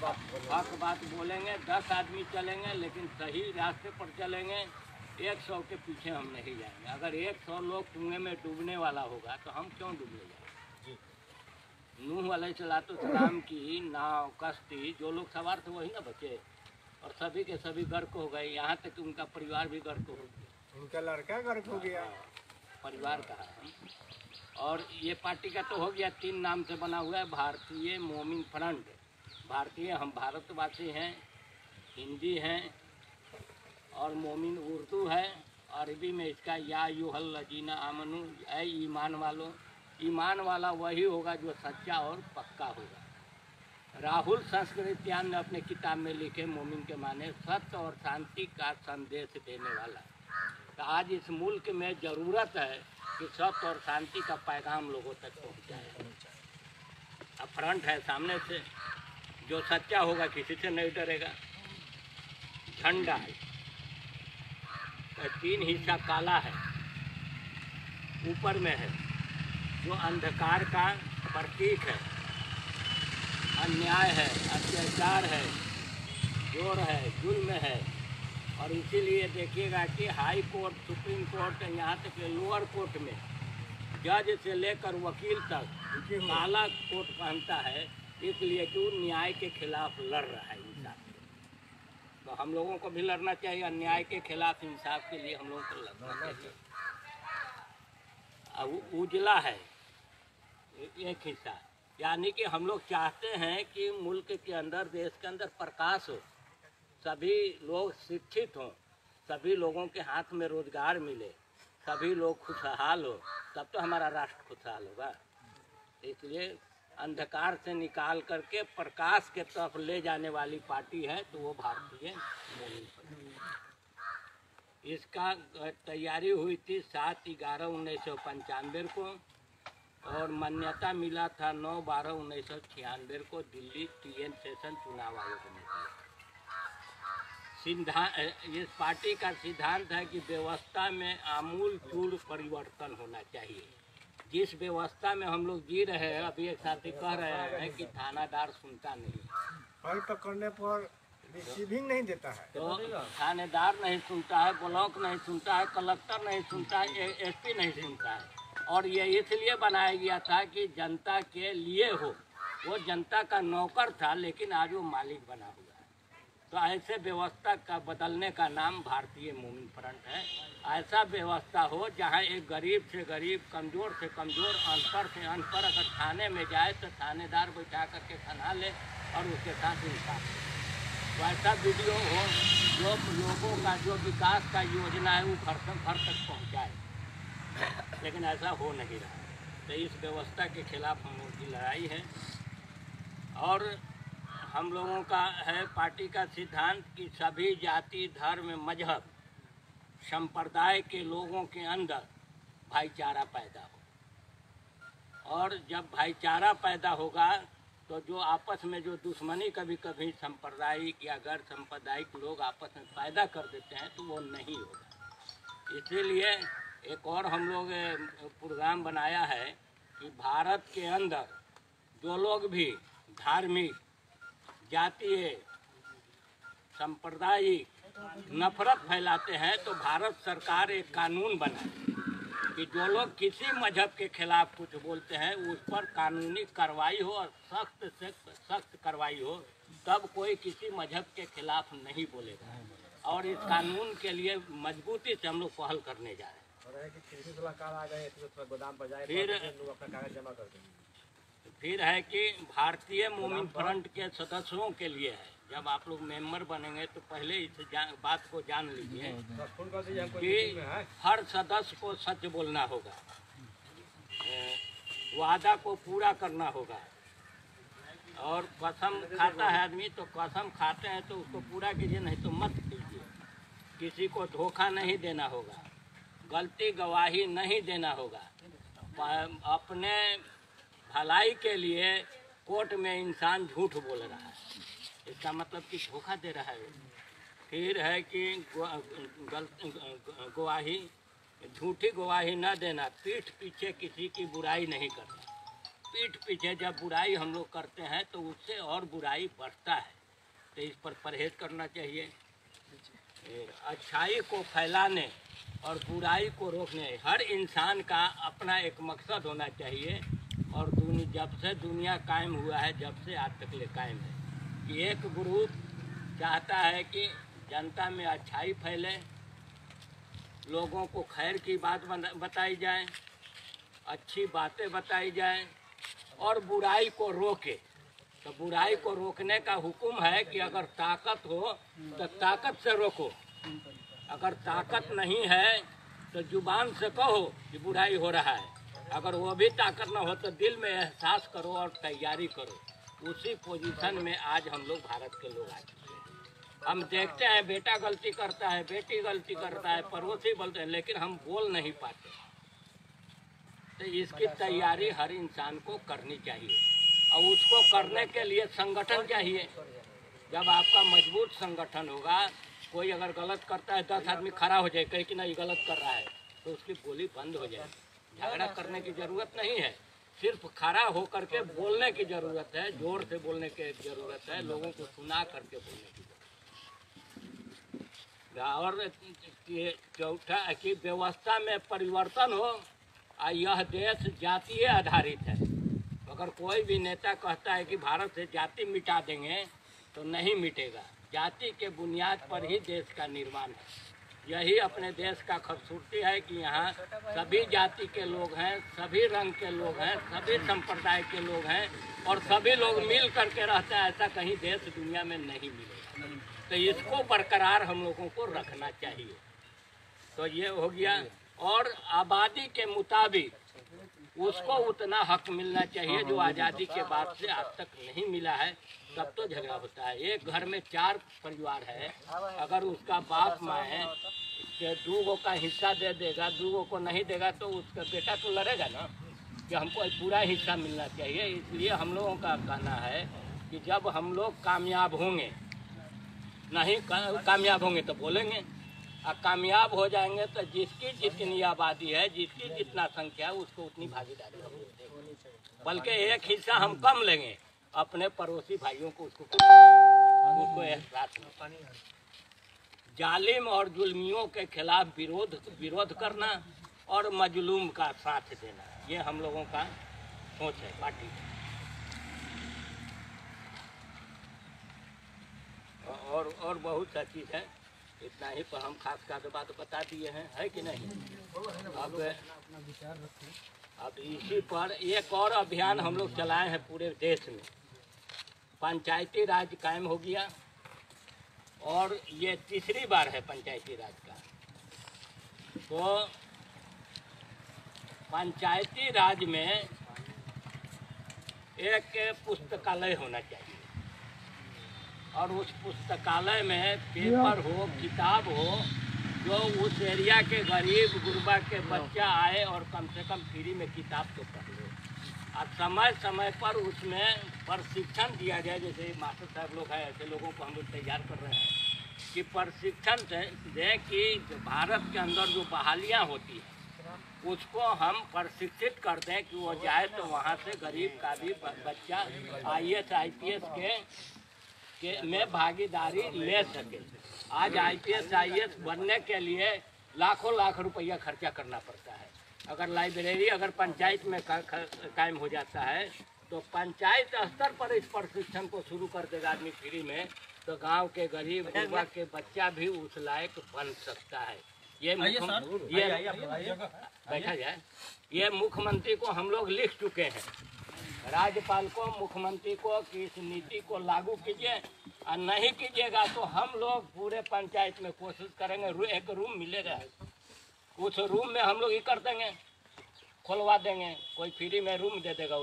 हक बात बोलेंगे। 10 आदमी चलेंगे लेकिन सही रास्ते पर चलेंगे। 100 के पीछे हम नहीं जाएंगे। अगर 100 लोग कुएं में डूबने वाला होगा तो हम क्यों डूबने जाएंगे? नूह अलैहिस्सलाम की नाव कश्ती जो लोग सवार थे वही ना बचे, और सभी के सभी गर्क हो गए। यहाँ तक कि उनका परिवार भी गर्क हो गया, उनका लड़का गर्क हो गया। परिवार कहा है। और ये पार्टी का तो हो गया, 3 नाम से बना हुआ है, भारतीय मोमिन फ्रंट। भारतीय हम भारतवासी हैं, हिंदी हैं, और मोमिन उर्दू है। अरबी में इसका या युहल लजीना आमनु, ऐ ईमान वालों। ईमान वाला वही होगा जो सच्चा और पक्का होगा। राहुल संस्कृत्यान ने अपने किताब में लिखे मोमिन के माने सत्य और शांति का संदेश देने वाला। तो आज इस मुल्क में ज़रूरत है कि सत्य और शांति का पैगाम लोगों तक पहुँचाए। अब फ्रंट है सामने से, जो सच्चा होगा किसी से नहीं डरेगा। झंडा 3 हिस्सा काला है, ऊपर में है जो अंधकार का प्रतीक है, अन्याय है, अत्याचार है, जोर है, जुल्म है। और इसीलिए देखिएगा कि हाई कोर्ट, सुप्रीम कोर्ट, यहाँ तक कि लोअर कोर्ट में जज से लेकर वकील तक काला कोट पहनता है, इसलिए कि न्याय के खिलाफ लड़ रहा है, इंसाफ के। तो हम लोगों को भी लड़ना चाहिए अन्याय के खिलाफ, इंसाफ के लिए हम लोगों को लड़ना चाहिए। अब उजला है एक हिस्सा, यानी कि हम लोग चाहते हैं कि मुल्क के अंदर, देश के अंदर प्रकाश हो, सभी लोग शिक्षित हों, सभी लोगों के हाथ में रोजगार मिले, सभी लोग खुशहाल हो, तब तो हमारा राष्ट्र खुशहाल होगा। इसलिए अंधकार से निकाल करके प्रकाश के तरफ ले जाने वाली पार्टी है तो वो भारतीय मोमिन फ्रंट। इसका तैयारी हुई थी 7/11/1995 को, और मान्यता मिला था 9/12/1996 को दिल्ली TN सेशन चुनाव आयोग ने दिया। इस पार्टी का सिद्धांत है कि व्यवस्था में आमूल चूल परिवर्तन होना चाहिए। जिस व्यवस्था में हम लोग जी रहे हैं, अभी एक साथी कह रहे हैं कि थानादार सुनता नहीं, फाइल पकड़ने पर रिसीविंग नहीं देता है, तो थानेदार नहीं सुनता है, ब्लॉक नहीं सुनता है, कलेक्टर नहीं सुनता है, SP नहीं सुनता है। और ये इसलिए बनाया गया था कि जनता के लिए हो। वो जनता का नौकर था लेकिन आज वो मालिक बना हुआ है। तो ऐसे व्यवस्था का बदलने का नाम भारतीय मोमिन फ्रंट है। ऐसा व्यवस्था हो जहां एक गरीब से गरीब, कमज़ोर से कमज़ोर, अनपढ़ से अनपढ़ अगर थाने में जाए तो थानेदार बैठा करके खना ले और उसके साथ इंसाफ हो। तो ऐसा वीडियो हो जो लोगों का जो विकास का योजना है वो घर तक पहुँचाए, लेकिन ऐसा हो नहीं रहा। तो इस व्यवस्था के खिलाफ हम लोगों की लड़ाई है। और हम लोगों का है पार्टी का सिद्धांत कि सभी जाति, धर्म, मजहब, संप्रदाय के लोगों के अंदर भाईचारा पैदा हो। और जब भाईचारा पैदा होगा तो जो आपस में जो दुश्मनी कभी कभी सांप्रदायिक या गैर सांप्रदायिक लोग आपस में पैदा कर देते हैं तो वो नहीं होगा। इसीलिए एक और हम लोग प्रोग्राम बनाया है कि भारत के अंदर जो लोग भी धार्मिक, जातीय, सांप्रदायिक नफरत फैलाते हैं तो भारत सरकार एक कानून बनाए कि जो लोग किसी मजहब के खिलाफ कुछ बोलते हैं उस पर कानूनी कार्रवाई हो, और सख्त से सख्त कार्रवाई हो, तब कोई किसी मजहब के खिलाफ नहीं बोलेगा। और इस कानून के लिए मजबूती से हम लोग पहल करने जा रहे हैं। फिर है कि भारतीय मोमिन फ्रंट के सदस्यों के लिए है, जब आप लोग मेंबर बनेंगे तो पहले इस बात को जान लीजिए कि हर सदस्य को सच बोलना होगा, वादा को पूरा करना होगा। और कसम खाता है आदमी तो कसम खाते हैं तो उसको पूरा कीजिए, नहीं तो मत कीजिए। किसी को धोखा नहीं देना होगा, गलती गवाही नहीं देना होगा। अपने भलाई के लिए कोर्ट में इंसान झूठ बोल रहा है, इसका मतलब कि धोखा दे रहा है। फिर है कि गवाही, झूठी गवाही न देना, पीठ पीछे किसी की बुराई नहीं करना। पीठ पीछे जब बुराई हम लोग करते हैं तो उससे और बुराई बढ़ता है। तो इस पर परहेज करना चाहिए। अच्छाई को फैलाने और बुराई को रोकने हर इंसान का अपना एक मकसद होना चाहिए। और जब से दुनिया कायम हुआ है, जब से आज तक ले कायम है, कि एक ग्रुप चाहता है कि जनता में अच्छाई फैले, लोगों को खैर की बात बताई जाए, अच्छी बातें बताई जाए और बुराई को रोके। तो बुराई को रोकने का हुक्म है कि अगर ताकत हो तो ताकत से रोको, अगर ताकत नहीं है तो जुबान से कहो कि बुराई हो रहा है। अगर वो भी ताकत न हो तो दिल में एहसास करो और तैयारी करो। उसी पोजीशन में आज हम लोग भारत के लोग आ चुके हैं। हम देखते हैं बेटा गलती करता है, बेटी गलती करता है, पड़ोसी बोलते हैं, लेकिन हम बोल नहीं पाते। तो इसकी तैयारी हर इंसान को करनी चाहिए और उसको करने के लिए संगठन चाहिए। जब आपका मजबूत संगठन होगा, कोई अगर गलत करता है 10 आदमी खड़ा हो जाए कहे कि नहीं गलत कर रहा है, तो उसकी बोली बंद हो जाएगी। झगड़ा करने की ज़रूरत नहीं है, सिर्फ खड़ा होकर के बोलने की ज़रूरत है, जोर से बोलने की ज़रूरत है, लोगों को सुना करके बोलने की ज़रूरत है। और चौथा कि व्यवस्था में परिवर्तन हो। यह देश जातीय आधारित है। अगर कोई भी नेता कहता है कि भारत से जाति मिटा देंगे तो नहीं मिटेगा। जाति के बुनियाद पर ही देश का निर्माण है। यही अपने देश का खूबसूरती है कि यहाँ सभी जाति के लोग हैं, सभी रंग के लोग हैं, सभी संप्रदाय के लोग हैं और सभी लोग मिल करके रहते हैं। ऐसा कहीं देश दुनिया में नहीं मिलेगा। तो इसको बरकरार हम लोगों को रखना चाहिए। तो ये हो गया। और आबादी के मुताबिक उसको उतना हक मिलना चाहिए जो आज़ादी के बाद से आज तक नहीं मिला है। तब तो झगड़ा होता है। एक घर में 4 परिवार है, अगर उसका बाप माँ है 2 का हिस्सा दे देगा, 2 को नहीं देगा, तो उसका बेटा तो लड़ेगा ना कि हमको पूरा हिस्सा मिलना चाहिए। इसलिए हम लोगों का कहना है कि जब हम लोग कामयाब होंगे, नहीं कामयाब होंगे तो बोलेंगे, और कामयाब हो जाएंगे तो जिसकी जितनी आबादी है, जिसकी जितना संख्या है, उसको उतनी भागीदारी होगी। बल्कि एक हिस्सा हम कम लेंगे, अपने पड़ोसी भाइयों को उसको एहसास नहीं। जालिम और जुल्मियों के खिलाफ विरोध करना और मजलूम का साथ देना, ये हम लोगों का सोच है पार्टी का। और बहुत सा चीज़ है, इतना ही पर हम खास बात बता दिए हैं, है कि नहीं। अब इसी पर एक और अभियान हम लोग चलाए हैं पूरे देश में। पंचायती राज कायम हो गया और ये तीसरी बार है पंचायती राज का। तो पंचायती राज में एक पुस्तकालय होना चाहिए और उस पुस्तकालय में पेपर हो, किताब हो, जो उस एरिया के गरीब गुरबा के बच्चा आए और कम से कम फ्री में किताब तो पढ़ लो। और समय समय पर उसमें प्रशिक्षण दिया जाए। जैसे मास्टर साहब लोग हैं, ऐसे लोगों को हम लोग तैयार कर रहे हैं कि प्रशिक्षण दें कि भारत के अंदर जो बहालियाँ होती है उसको हम प्रशिक्षित कर दें कि वो जाए तो वहाँ से गरीब का भी बच्चा IAS IPS में भागीदारी ले सके। आज IPS IAS बनने के लिए लाखों लाख रुपया खर्चा करना पड़ता है। अगर लाइब्रेरी अगर पंचायत में कायम हो जाता है तो पंचायत स्तर पर इस प्रशिक्षण को शुरू कर देगा आदमी फ्री में, तो गांव के गरीब गुरबा के बच्चा भी उस लायक बन सकता है। ये बैठा जाए, ये मुख्यमंत्री को हम लोग लिख चुके हैं, राज्यपाल को, मुख्यमंत्री को कि इस नीति को लागू कीजिए, और नहीं कीजिएगा तो हम लोग पूरे पंचायत में कोशिश करेंगे। एक रूम मिलेगा, उस रूम में हम लोग ही कर देंगे, खुलवा देंगे, कोई फ्री में रूम दे देगा।